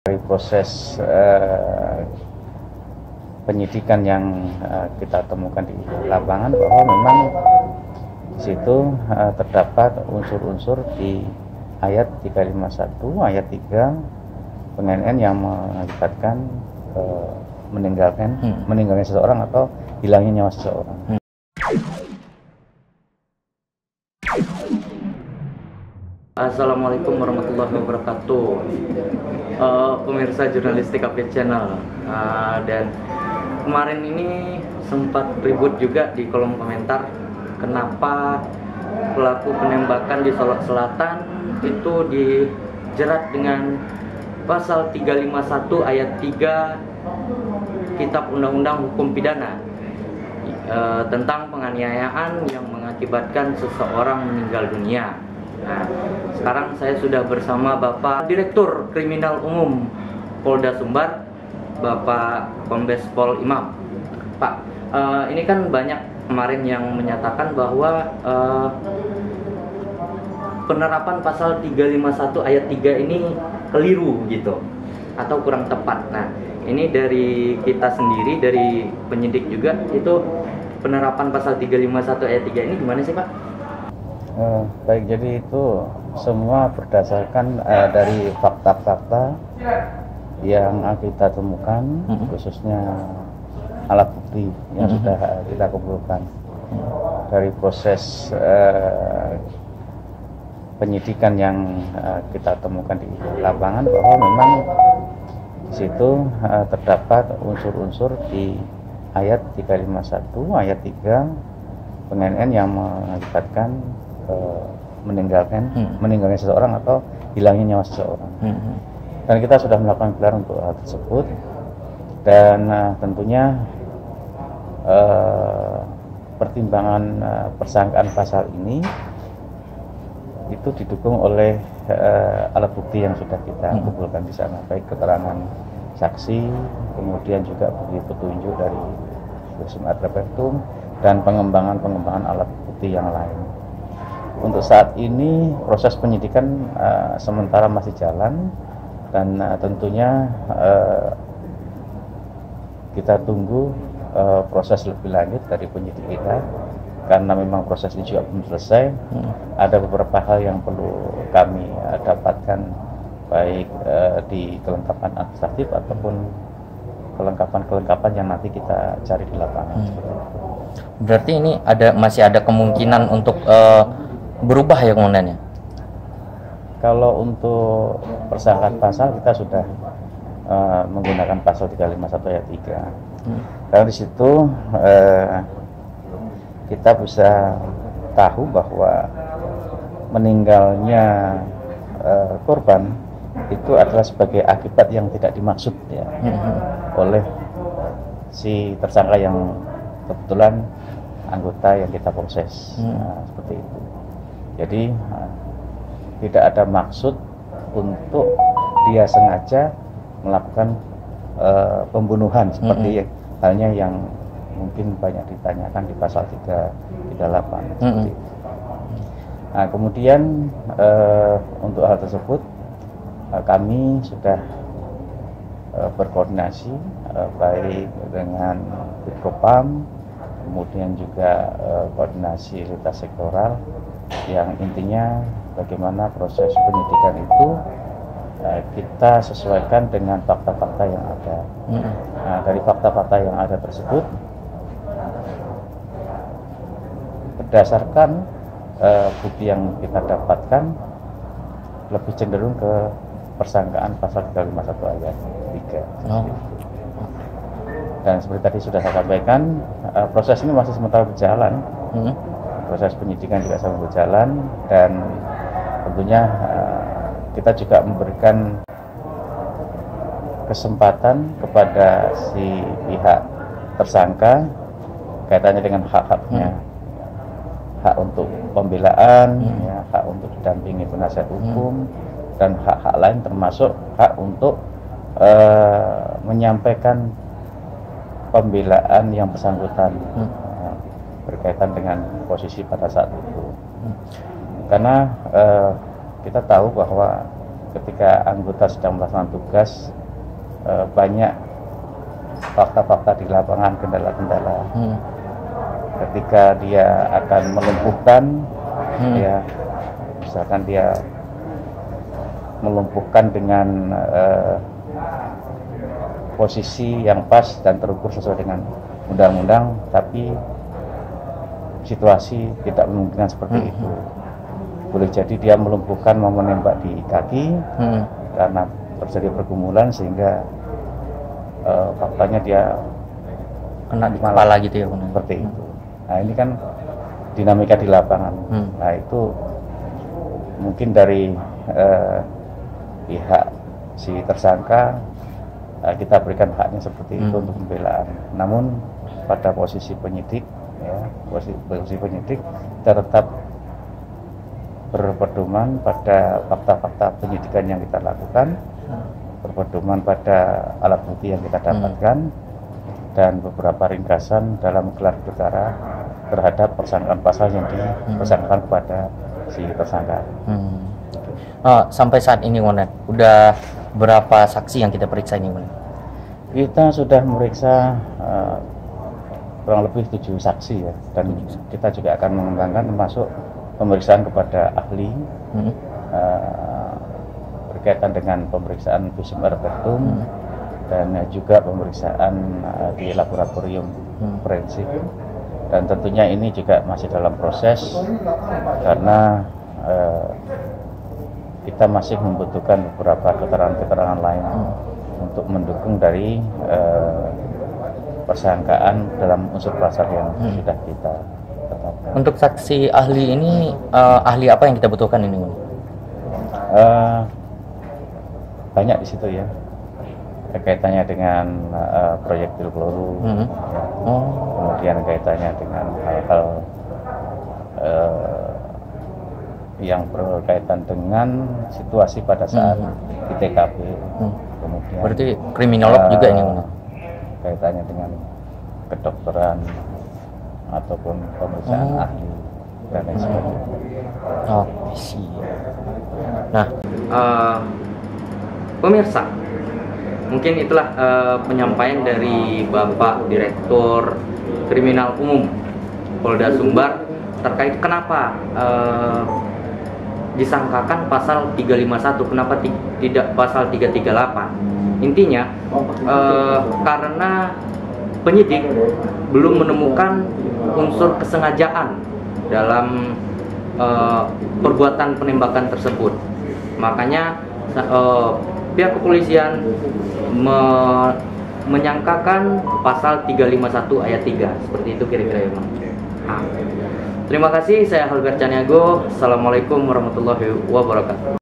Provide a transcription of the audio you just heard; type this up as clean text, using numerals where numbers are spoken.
Dari proses penyidikan yang kita temukan di lapangan bahwa memang di situ terdapat unsur-unsur di ayat 351 ayat 3 PNN yang mengakibatkan meninggalnya seseorang atau hilangnya nyawa seseorang. Assalamualaikum warahmatullahi wabarakatuh. Pemirsa jurnalistik update channel, dan kemarin ini sempat ribut juga di kolom komentar kenapa pelaku penembakan di Solok Selatan itu dijerat dengan pasal 351 ayat 3 Kitab Undang-Undang Hukum Pidana tentang penganiayaan yang mengakibatkan seseorang meninggal dunia. Nah, sekarang saya sudah bersama Bapak Direktur Kriminal Umum Polda Sumbar, Bapak Kombes Pol Imam. Pak, ini kan banyak kemarin yang menyatakan bahwa penerapan pasal 351 ayat 3 ini keliru gitu, atau kurang tepat. Nah, ini dari kita sendiri, dari penyidik juga, itu penerapan pasal 351 ayat 3 ini gimana sih, Pak? Baik, jadi itu semua berdasarkan dari fakta-fakta yang kita temukan, khususnya alat bukti yang sudah kita kumpulkan dari proses penyidikan yang kita temukan di lapangan bahwa memang di situ terdapat unsur-unsur di ayat 351 ayat 3 PNN yang mengakibatkan meninggalnya seseorang atau hilangnya nyawa seseorang. Dan kita sudah melakukan gelar untuk hal tersebut, dan tentunya pertimbangan persangkaan pasal ini itu didukung oleh alat bukti yang sudah kita kumpulkan di sana, baik keterangan saksi, kemudian juga bukti petunjuk dari visum et repertum, dan pengembangan alat bukti yang lain. Untuk saat ini proses penyidikan sementara masih jalan, dan tentunya kita tunggu proses lebih lanjut dari penyidik kita, karena memang proses ini juga belum selesai. Ada beberapa hal yang perlu kami dapatkan, baik di kelengkapan administratif ataupun kelengkapan yang nanti kita cari di lapangan. Berarti ini masih ada kemungkinan untuk berubah ya kemudiannya? Kalau untuk persangkaan pasal kita sudah menggunakan pasal 351 ayat 3. Karena di situ kita bisa tahu bahwa meninggalnya korban itu adalah sebagai akibat yang tidak dimaksud ya, oleh si tersangka yang kebetulan anggota yang kita proses. Seperti itu. Jadi tidak ada maksud untuk dia sengaja melakukan pembunuhan seperti halnya yang mungkin banyak ditanyakan di pasal 338. Seperti itu. Nah, kemudian untuk hal tersebut kami sudah berkoordinasi baik dengan Bidpropam, kemudian juga koordinasi lintas sektoral, yang intinya bagaimana proses penyidikan itu kita sesuaikan dengan fakta-fakta yang ada. Nah, dari fakta-fakta yang ada tersebut, berdasarkan bukti yang kita dapatkan, lebih cenderung ke persangkaan pasal 351 ayat 3. Dan seperti tadi sudah saya sampaikan, proses ini masih sementara berjalan. Proses penyidikan juga sedang berjalan, dan tentunya kita juga memberikan kesempatan kepada si pihak tersangka kaitannya dengan hak-haknya, hak untuk pembelaan, ya, hak untuk didampingi penasihat hukum, dan hak-hak lain termasuk hak untuk menyampaikan pembelaan yang bersangkutan berkaitan dengan posisi pada saat itu. Karena kita tahu bahwa ketika anggota sedang melaksanakan tugas banyak fakta-fakta di lapangan, kendala-kendala. Ketika dia akan melumpuhkan, ya misalkan dia melumpuhkan dengan posisi yang pas dan terukur sesuai dengan undang-undang, tapi situasi tidak memungkinkan seperti itu. Boleh jadi dia melumpuhkan mau menembak di kaki karena terjadi pergumulan sehingga faktanya dia kena di kepala gitu ya, seperti itu. Nah ini kan dinamika di lapangan. Nah itu mungkin dari pihak si tersangka kita berikan haknya seperti itu untuk pembelaan. Namun pada posisi penyidik, ya posisi penyidik kita tetap berpedoman pada fakta-fakta penyidikan yang kita lakukan, berpedoman pada alat bukti yang kita dapatkan, dan beberapa ringkasan dalam gelar perkara terhadap persangkaan pasal yang dipersangkakan kepada si tersangka. Sampai saat ini udah berapa saksi yang kita periksa ini? Kita sudah memeriksa kurang lebih 7 saksi ya, dan kita juga akan mengembangkan termasuk pemeriksaan kepada ahli berkaitan dengan pemeriksaan visum erectum dan juga pemeriksaan di laboratorium forensik. Dan tentunya ini juga masih dalam proses karena kita masih membutuhkan beberapa keterangan-keterangan lain untuk mendukung dari persangkaan dalam unsur pasal yang sudah kita tetapkan. Untuk saksi ahli ini, ahli apa yang kita butuhkan ini? Banyak di situ ya, kaitannya dengan proyektil peluru, kemudian kaitannya dengan hal-hal yang berkaitan dengan situasi pada saat di TKP. Kemudian berarti kriminolog juga ini, kaitannya dengan kedokteran ataupun pemeriksaan ahli dan lain sebagainya. Siap. Nah, pemirsa, mungkin itulah penyampaian dari Bapak Direktur Kriminal Umum Polda Sumbar terkait kenapa disangkakan pasal 351, kenapa tidak pasal 338. Intinya karena penyidik belum menemukan unsur kesengajaan dalam perbuatan penembakan tersebut. Makanya pihak kepolisian menyangkakan pasal 351 ayat 3. Seperti itu kira-kira ya, Bang. Terima kasih, saya Albert Caniago. Assalamualaikum warahmatullahi wabarakatuh.